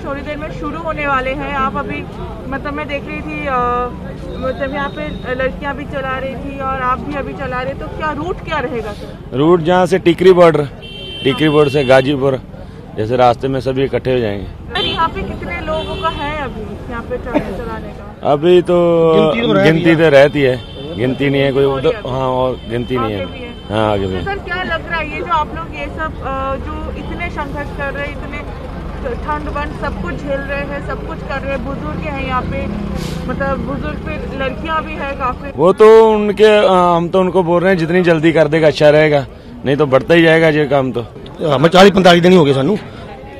थोड़ी देर में शुरू होने वाले हैं। आप अभी मतलब मैं देख रही थी मतलब यहाँ पे लड़कियाँ भी चला रही थी और आप भी अभी चला रहे, तो क्या रूट क्या रहेगा सर? रूट जहाँ से टिकरी बॉर्डर से गाजीपुर जैसे रास्ते में सभी इकट्ठे हो जाएंगे। सर यहाँ पे कितने लोगों का है अभी यहाँ पे चलाने का? अभी तो गिनती तो रहती है, गिनती नहीं है कोई उधर। हाँ, और गिनती नहीं है। हाँ, आगे भी। सर क्या लग रहा है ये जो आप लोग ये सब जो इतने संघर्ष कर रहे हैं, इतने ठंड बंद सब कुछ झेल रहे हैं, सब कुछ कर रहे हैं, बुजुर्ग हैं यहाँ पे, मतलब बुजुर्ग पे लड़कियाँ भी है काफी। वो तो उनके हम तो उनको बोल रहे हैं जितनी जल्दी कर देगा अच्छा रहेगा, नहीं तो बढ़ता ही जाएगा ये काम। तो हमें 40-45 दिन हो गए सानू,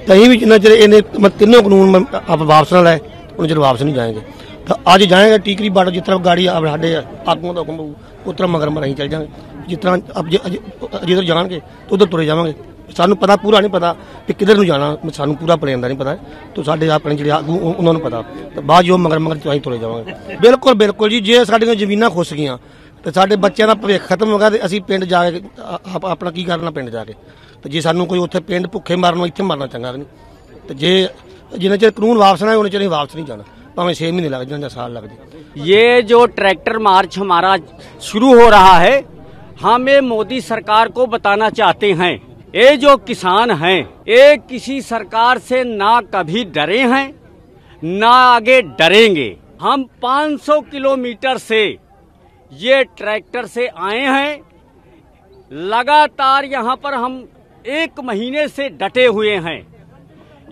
कहीं भी जिन्ना चले इन्हें तीनों कानून आप वापस ना लाए उन चर वापस नहीं जाएंगे। तो आज जाएंगे टिकरी बार्डर, जिस तरह गाड़ी आप साढ़े आगुओं का हुक्म पऊ उस तरह मगर अं चल जाएंगे। जिस तरह अब जिधर जाएंगे तो उधर तुरे जावांगे। सानू पता पूरा नहीं पता कि किधर नूं जाना, सानू पूरा प्लेन का नहीं पता है। तो साढ़े अपने जो आगू उन्होंने पता, तो बाद जो मगर तो अं तुरे जावांगे। बिल्कुल बिल्कुल जी, जे साडियां जमीनां खुस गईयां तो साडे बच्चों का भविख खत्म हो गया तो असीं पिंड जाके अपना की करना पिंड जाके। तो जे सानू कोई उत्थे पिंड भुखे मारना इत्थे मारना चंगा नहीं। तो जे जिन्ना चਿਰ कानून वापस ना उन्हें चਿਰ वापस नहीं जाना, भावें 6 महीने लग जाए या साल लग जाए। ये जो ट्रैक्टर मार्च हमारा शुरू हो रहा है, हम ये मोदी सरकार को बताना चाहते हैं, ये जो किसान हैं ये किसी सरकार से ना कभी डरे हैं ना आगे डरेंगे। हम 500 किलोमीटर से ये ट्रैक्टर से आए हैं, लगातार यहाँ पर हम 1 महीने से डटे हुए हैं।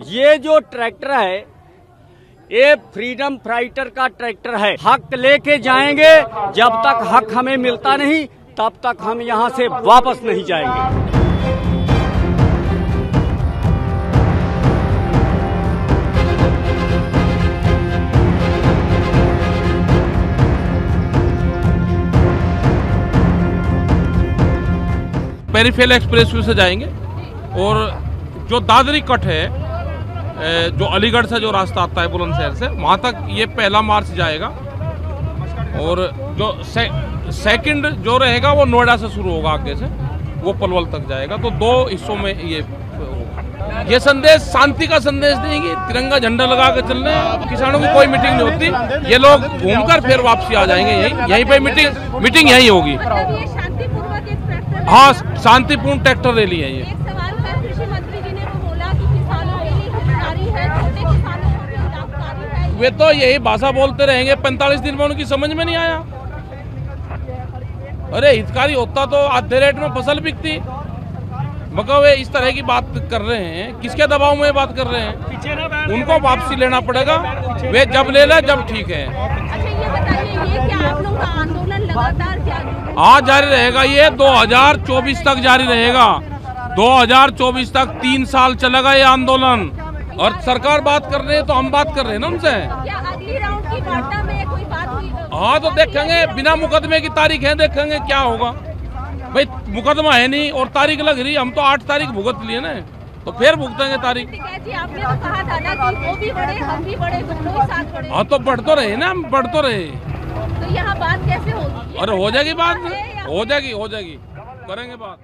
ये जो ट्रैक्टर है ये फ्रीडम फाइटर का ट्रैक्टर है। हक लेके जाएंगे, जब तक हक हमें मिलता नहीं तब तक हम यहाँ से वापस नहीं जाएंगे। पेरीफेरल एक्सप्रेसवे से जाएंगे और जो दादरी कट है, जो अलीगढ़ से जो रास्ता आता है बुलंदशहर से, वहाँ तक ये पहला मार्च जाएगा। और जो सेकंड जो रहेगा वो नोएडा से शुरू होगा, आगे से वो पलवल तक जाएगा। तो 2 हिस्सों में ये संदेश शांति का संदेश देंगे। तिरंगा झंडा लगा के चल रहे हैं। किसानों की कोई मीटिंग नहीं होती, ये लोग घूमकर फिर वापसी आ जाएंगे। यहीं पे मीटिंग यहीं होगी। हाँ, शांतिपूर्ण ट्रैक्टर रैली है ये। वे तो यही भाषा बोलते रहेंगे, 45 दिन में उनकी समझ में नहीं आया। अरे हितकारी होता तो आधे रेट में फसल बिकती, मगर वे इस तरह की बात कर रहे हैं। किसके दबाव में बात कर रहे हैं? उनको वापसी लेना पड़ेगा, वे जब ले ले जब ठीक है। अच्छा ये बताइए, ये क्या आप लोगों का आंदोलन लगातार जारी? हाँ, जारी रहेगा। ये 2024 तक जारी रहेगा। 2024 तक 3 साल चलेगा ये आंदोलन। और सरकार बात कर रही है तो हम बात कर रहे हैं ना उनसे। क्या अगली राउंड की वार्ता में कोई बात हुई? हाँ, तो देखेंगे, बिना मुकदमे की तारीख है, देखेंगे क्या होगा। भाई मुकदमा है नहीं और तारीख लग रही, हम तो 8 तारीख भुगत लिए ना, तो फिर भुगतेंगे तारीख। जी आपने तो कहा था ना कि वो भी बढ़े हम भी बढ़े, दोनों ही साथ बढ़े। हाँ, तो बढ़ तो रहे ना, हम बढ़ तो रहे। तो यहाँ बात कैसे होगी? अरे हो जाएगी बात, हो जाएगी करेंगे बात।